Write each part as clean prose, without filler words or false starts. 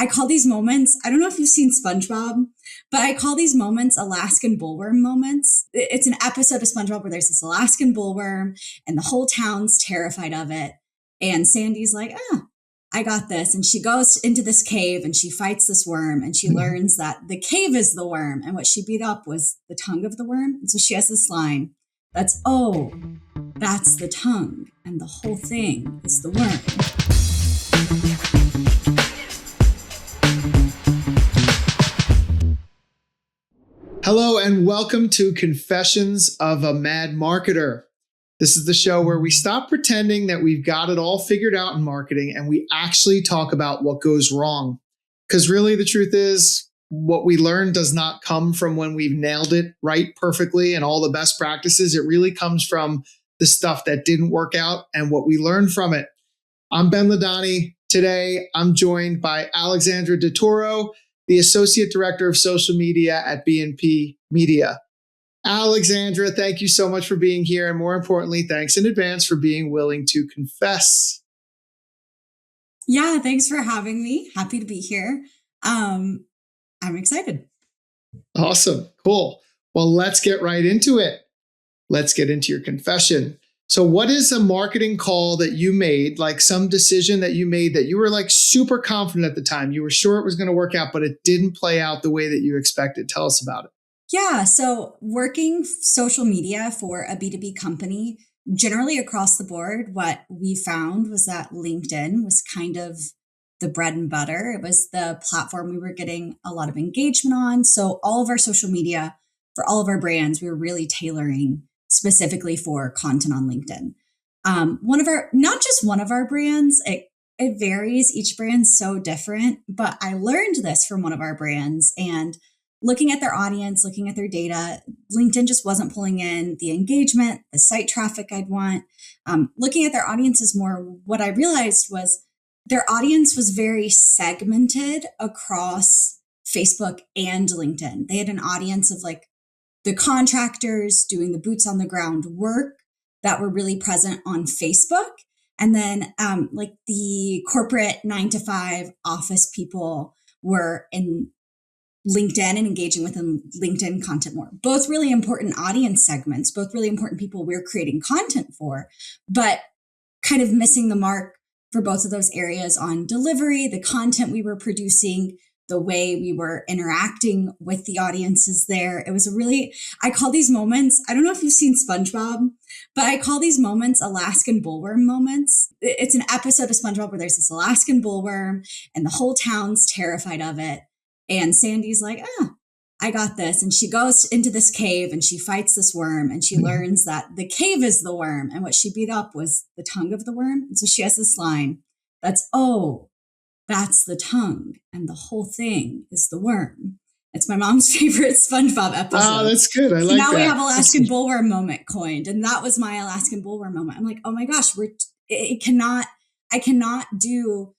I call these moments, I don't know if you've seen SpongeBob, but I call these moments Alaskan bullworm moments. It's an episode of SpongeBob where there's this Alaskan bullworm and the whole town's terrified of it. And Sandy's like, I got this. And she goes into this cave and she fights this worm and she learns that the cave is the worm. And what she beat up was the tongue of the worm. And so she has this line that's, oh, that's the tongue. And the whole thing is the worm. Hello and welcome to Confessions of a Mad Marketer. This is the show where we stop pretending that we've got it all figured out in marketing and we actually talk about what goes wrong. Because really the truth is what we learn does not come from when we've nailed it right perfectly and all the best practices. It really comes from the stuff that didn't work out and what we learned from it. I'm Ben Ladani. Today I'm joined by Alexandra DeToro, the Associate Director of Social Media at BNP Media. Alexandra, thank you so much for being here. And more importantly, thanks in advance for being willing to confess. Yeah, thanks for having me. Happy to be here. I'm excited. Awesome. Cool. Well, let's get right into it. Let's get into your confession. So what is a marketing call that you made, like some decision that you made that you were like super confident at the time? You were sure it was going to work out, but it didn't play out the way that you expected. Tell us about it. Yeah. So working social media for a B2B company, generally across the board, what we found was that LinkedIn was kind of the bread and butter. It was the platform we were getting a lot of engagement on. So all of our social media for all of our brands, we were really tailoring specifically for content on LinkedIn. Not just one of our brands, it varies. Each brand's so different, but I learned this from one of our brands and looking at their audience, looking at their data, LinkedIn just wasn't pulling in the engagement, the site traffic I'd want. Looking at their audiences more, what I realized was their audience was very segmented across Facebook and LinkedIn. They had an audience of like the contractors doing the boots on the ground work that were really present on Facebook. And then like the corporate 9-to-5 office people were in LinkedIn and engaging with LinkedIn content more. Both really important audience segments, both really important people we're creating content for, but kind of missing the mark for both of those areas on delivery, the content we were producing, the way we were interacting with the audiences there. It was I call these moments, I don't know if you've seen SpongeBob, but I call these moments Alaskan bullworm moments. It's an episode of SpongeBob where there's this Alaskan bullworm and the whole town's terrified of it. And Sandy's like, I got this. And she goes into this cave and she fights this worm and she learns that the cave is the worm. And what she beat up was the tongue of the worm. And so she has this line that's, oh, that's the tongue. And the whole thing is the worm. It's my mom's favorite SpongeBob episode. Oh, that's good. I so like now that. We have Alaskan bullworm moment coined. And that was my Alaskan bullworm moment. I'm like, oh my gosh, we cannot do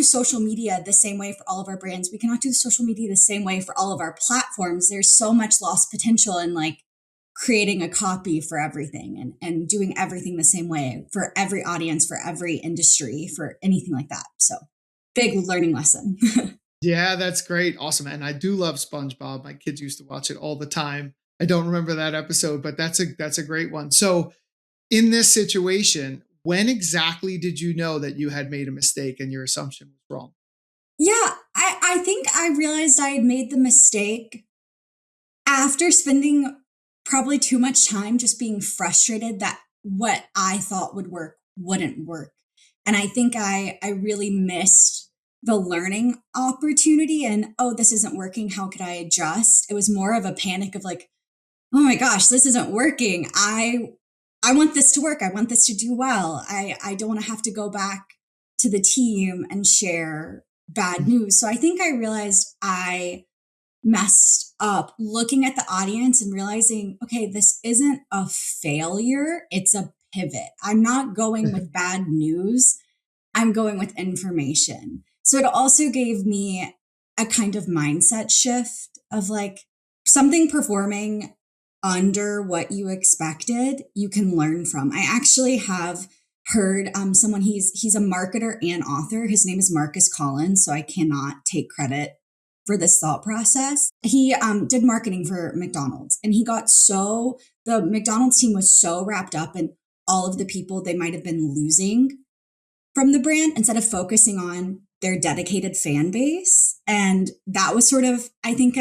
social media the same way for all of our brands. We cannot do social media the same way for all of our platforms. There's so much lost potential in like creating a copy for everything and doing everything the same way for every audience, for every industry, for anything like that. So big learning lesson. Yeah, that's great. Awesome. And I do love SpongeBob. My kids used to watch it all the time. I don't remember that episode, but that's a great one. So in this situation, when exactly did you know that you had made a mistake and your assumption was wrong? Yeah, I think I realized I had made the mistake after spending probably too much time just being frustrated that what I thought would work wouldn't work. And I think I really missed the learning opportunity and, oh, this isn't working. How could I adjust? It was more of a panic of like, oh my gosh, this isn't working. I want this to work. I want this to do well. I don't want to have to go back to the team and share bad news. So I think I realized I messed up looking at the audience and realizing, okay, this isn't a failure. It's a pivot. I'm not going with bad news. I'm going with information. So it also gave me a kind of mindset shift of like something performing under what you expected, you can learn from. I actually have heard someone, he's a marketer and author. His name is Marcus Collins, so I cannot take credit for this thought process. He did marketing for McDonald's, and the McDonald's team was so wrapped up in all of the people they might have been losing from the brand instead of focusing on their dedicated fan base. And that was sort of, I think,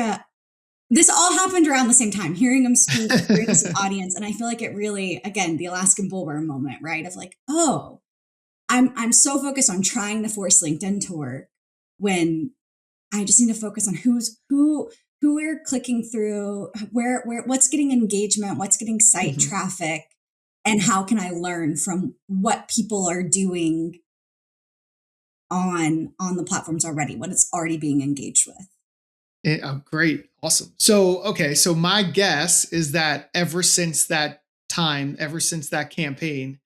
this all happened around the same time, hearing him speak, hearing his audience. And I feel like it really, again, the Alaskan bullworm moment, right? Of like, oh, I'm so focused on trying to force LinkedIn to work when I just need to focus on who we're clicking through, where what's getting engagement, what's getting site traffic, and how can I learn from what people are doing on the platforms already, what it's already being engaged with. Great. Awesome. So, okay. So my guess is that ever since that time, ever since that campaign,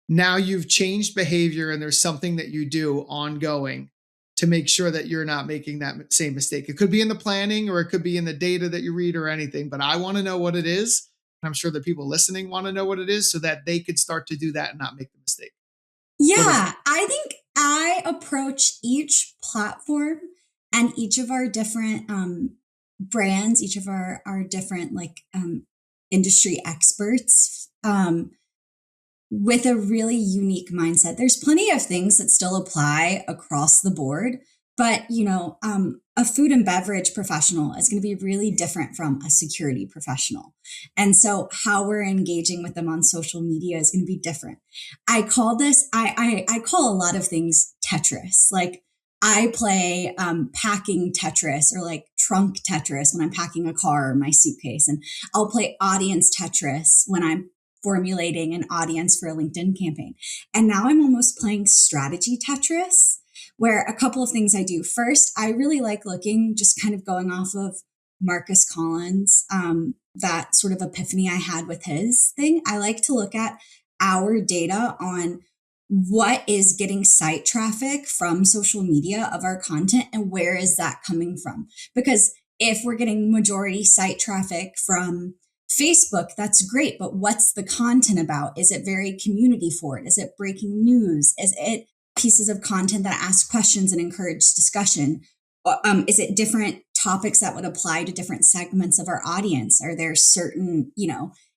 now you've changed behavior and there's something that you do ongoing to make sure that you're not making that same mistake. It could be in the planning or it could be in the data that you read or anything, but I want to know what it is. I'm sure the people listening want to know what it is so that they could start to do that and not make the mistake. Yeah, I think I approach each platform and each of our different brands, each of our different industry experts with a really unique mindset. There's plenty of things that still apply across the board, but a food and beverage professional is going to be really different from a security professional. And so how we're engaging with them on social media is going to be different. I call this, I call a lot of things Tetris. Like I play packing Tetris or like trunk Tetris when I'm packing a car or my suitcase. And I'll play audience Tetris when I'm formulating an audience for a LinkedIn campaign. And now I'm almost playing strategy Tetris, where a couple of things I do. First, I really like looking, just kind of going off of Marcus Collins, that sort of epiphany I had with his thing. I like to look at our data on what is getting site traffic from social media of our content and where is that coming from? Because if we're getting majority site traffic from Facebook, that's great, but what's the content about? Is it very community forward? Is it breaking news? Is it pieces of content that ask questions and encourage discussion? Is it different topics that would apply to different segments of our audience? Are there certain,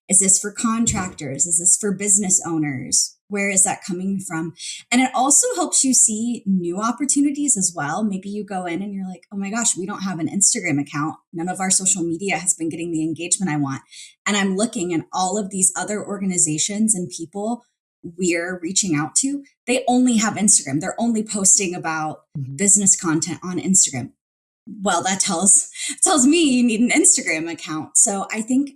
is this for contractors? Is this for business owners? Where is that coming from? And it also helps you see new opportunities as well. Maybe you go in and you're like, oh my gosh, we don't have an Instagram account. None of our social media has been getting the engagement I want. And I'm looking at all of these other organizations and people we're reaching out to. They only have Instagram. They're only posting about business content on Instagram. Well, that tells me you need an Instagram account. So I think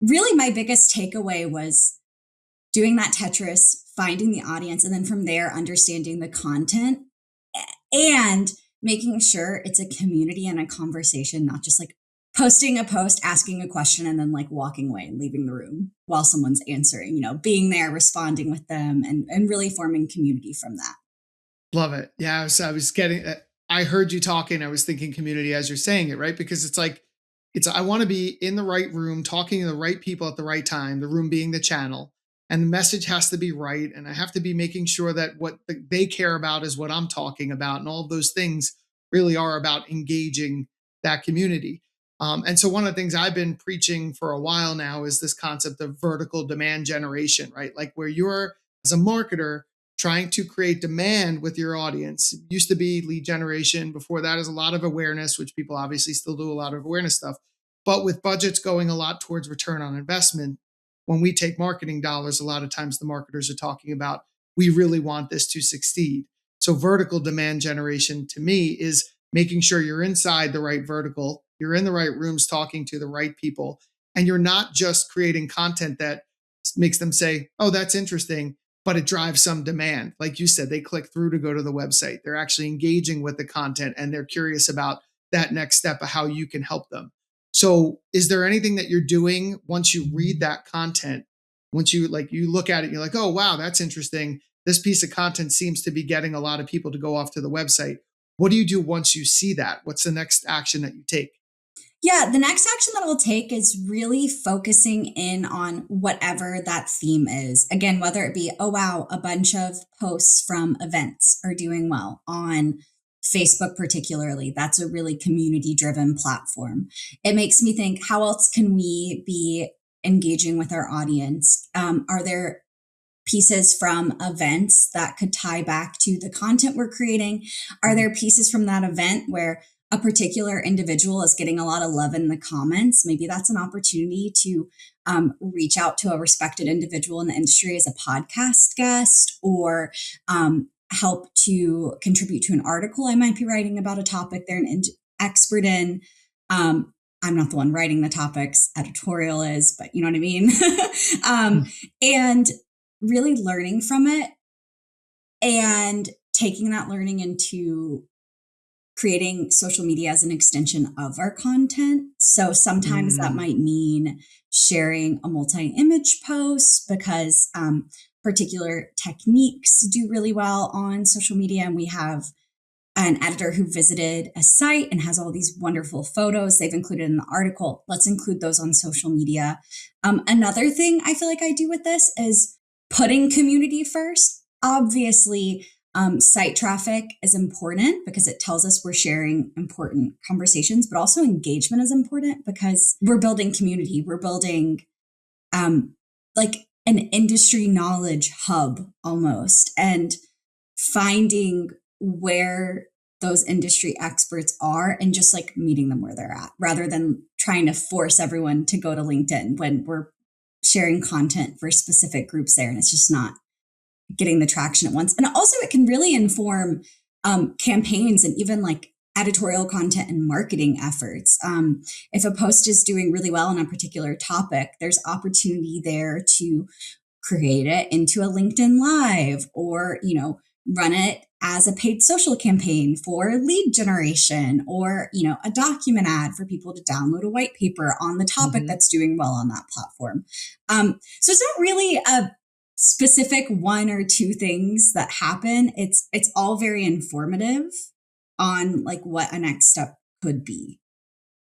really my biggest takeaway was doing that Tetris, finding the audience, and then from there, understanding the content and making sure it's a community and a conversation, not just like posting a post, asking a question, and then like walking away and leaving the room while someone's answering, being there, responding with them and really forming community from that. Love it. Yeah. I heard you talking. I was thinking community as you're saying it, right? Because I want to be in the right room, talking to the right people at the right time, the room being the channel. And the message has to be right. And I have to be making sure that what they care about is what I'm talking about. And all of those things really are about engaging that community. And so one of the things I've been preaching for a while now is this concept of vertical demand generation, right? Like where you're, as a marketer, trying to create demand with your audience. It used to be lead generation. Before that is a lot of awareness, which people obviously still do a lot of awareness stuff. But with budgets going a lot towards return on investment, when we take marketing dollars, a lot of times the marketers are talking about, we really want this to succeed. So vertical demand generation to me is making sure you're inside the right vertical, you're in the right rooms talking to the right people, and you're not just creating content that makes them say, oh, that's interesting, but it drives some demand. Like you said, they click through to go to the website. They're actually engaging with the content and they're curious about that next step of how you can help them. So is there anything that you're doing once you read that content, once you look at it, you're like, oh, wow, that's interesting. This piece of content seems to be getting a lot of people to go off to the website. What do you do once you see that? What's the next action that you take? Yeah, the next action that I'll take is really focusing in on whatever that theme is. Again, whether it be, oh, wow, a bunch of posts from events are doing well on Facebook, particularly. That's a really community driven platform. It makes me think, how else can we be engaging with our audience? Are there pieces from events that could tie back to the content we're creating? Are there pieces from that event where a particular individual is getting a lot of love in the comments? Maybe that's an opportunity to reach out to a respected individual in the industry as a podcast guest, or help to contribute to an article I might be writing about a topic they're an expert in. I'm not the one writing the topics, editorial is, but you know what I mean? And really learning from it and taking that learning into creating social media as an extension of our content. So sometimes that might mean sharing a multi-image post because particular techniques do really well on social media. And we have an editor who visited a site and has all these wonderful photos they've included in the article. Let's include those on social media. Another thing I feel like I do with this is putting community first. Obviously, site traffic is important because it tells us we're sharing important conversations, but also engagement is important because we're building community. We're building like an industry knowledge hub almost, and finding where those industry experts are and just like meeting them where they're at rather than trying to force everyone to go to LinkedIn when we're sharing content for specific groups there and it's just not getting the traction at once. And also it can really inform campaigns and even like editorial content and marketing efforts. If a post is doing really well on a particular topic, there's opportunity there to create it into a LinkedIn Live or, run it as a paid social campaign for lead generation or, a document ad for people to download a white paper on the topic that's doing well on that platform. So it's not really a specific one or two things that happen. It's all very informative on like what a next step could be.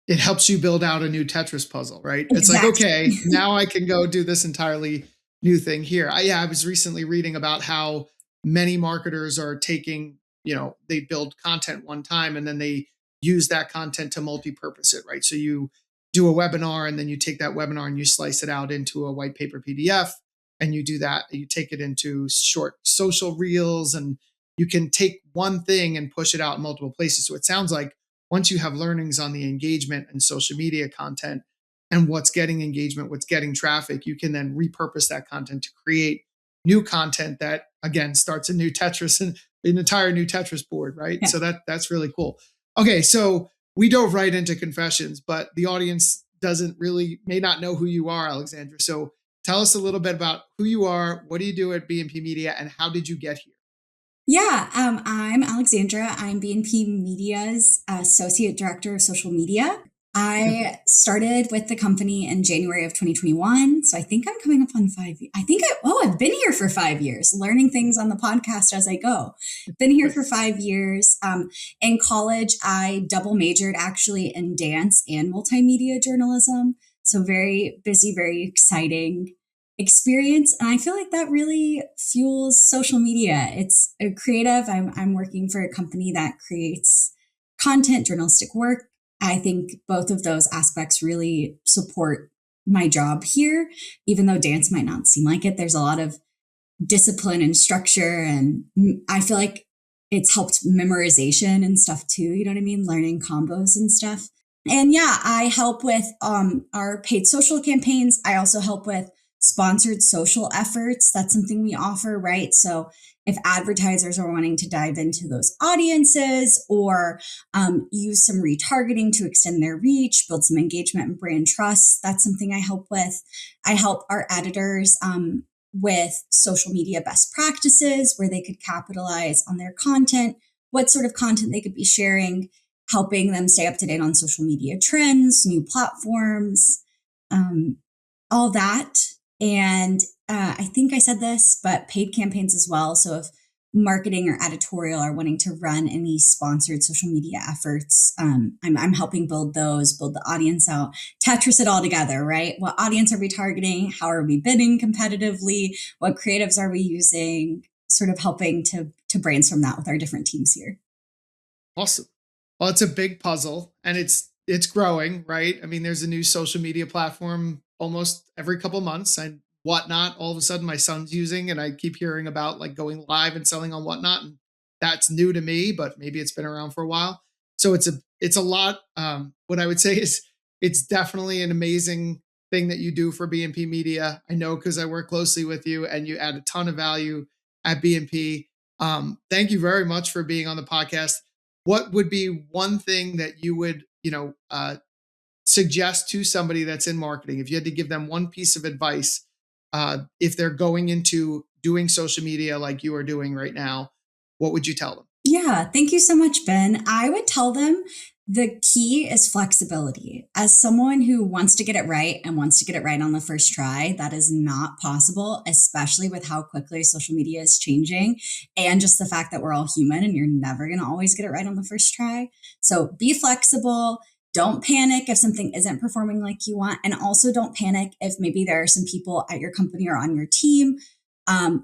It helps you build out a new Tetris puzzle, right? Exactly. It's like, okay, now I can go do this entirely new thing here. I was recently reading about how many marketers are taking, they build content one time and then they use that content to multi-purpose it, right? So you do a webinar and then you take that webinar and you slice it out into a white paper PDF and you do that, you take it into short social reels and you can take one thing and push it out in multiple places. So it sounds like once you have learnings on the engagement and social media content and what's getting engagement, what's getting traffic, you can then repurpose that content to create new content that again starts a new Tetris and an entire new Tetris board, right? Yeah. So that's really cool. Okay, so we dove right into confessions, but the audience may not know who you are, Alexandra. So tell us a little bit about who you are, what do you do at BNP Media, and how did you get here? Yeah, I'm Alexandra. I'm BNP Media's Associate Director of Social Media. I started with the company in January of 2021. So I think I'm coming up on 5 years. I've been here for 5 years, learning things on the podcast as I go. Been here for 5 years. In college, I double majored actually in dance and multimedia journalism. So very busy, very exciting experience. And I feel like that really fuels social media. It's a creative. I'm working for a company that creates content, journalistic work. I think both of those aspects really support my job here, even though dance might not seem like it. There's a lot of discipline and structure. And I feel like it's helped memorization and stuff too. You know what I mean? Learning combos and stuff. And yeah, I help with our paid social campaigns. I also help with sponsored social efforts. That's something we offer, right? So if advertisers are wanting to dive into those audiences or use some retargeting to extend their reach, build some engagement and brand trust, that's something I help with. I help our editors with social media best practices where they could capitalize on their content, what sort of content they could be sharing, helping them stay up to date on social media trends, new platforms, all that. And I think I said this, but paid campaigns as well. So if marketing or editorial are wanting to run any sponsored social media efforts, I'm helping build the audience out, Tetris it all together, right? What audience are we targeting? How are we bidding competitively? What creatives are we using? Sort of helping to brainstorm that with our different teams here. Awesome. Well, it's a big puzzle and it's growing, right? I mean, there's a new social media platform almost every couple months, and Whatnot, all of a sudden my son's using, and I keep hearing about like going live and selling on Whatnot. And that's new to me, but maybe it's been around for a while. So it's a lot. What I would say is it's definitely an amazing thing that you do for BNP Media. I know because I work closely with you and you add a ton of value at BNP. Thank you very much for being on the podcast. What would be one thing that you would, suggest to somebody that's in marketing, if you had to give them one piece of advice, if they're going into doing social media like you are doing right now, what would you tell them? Yeah, thank you so much, Ben. I would tell them the key is flexibility. As someone who wants to get it right and wants to get it right on the first try, that is not possible, especially with how quickly social media is changing and just the fact that we're all human and you're never going to always get it right on the first try. So be flexible. Don't panic if something isn't performing like you want. And also don't panic if maybe there are some people at your company or on your team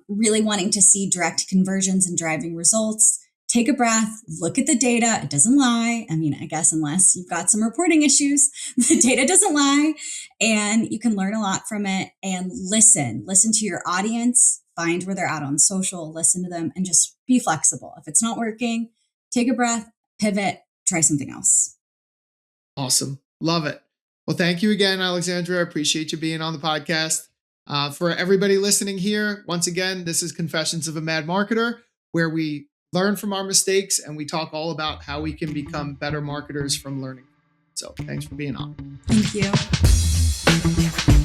really wanting to see direct conversions and driving results. Take a breath, look at the data. It doesn't lie. I mean, I guess unless you've got some reporting issues, the data doesn't lie, and you can learn a lot from it. And listen to your audience, find where they're at on social, listen to them, and just be flexible. If it's not working, take a breath, pivot, try something else. Awesome. Love it. Well, thank you again, Alexandra. I appreciate you being on the podcast. For everybody listening here, once again, this is Confessions of a Mad Marketer, where we learn from our mistakes and we talk all about how we can become better marketers from learning. So thanks for being on. Thank you.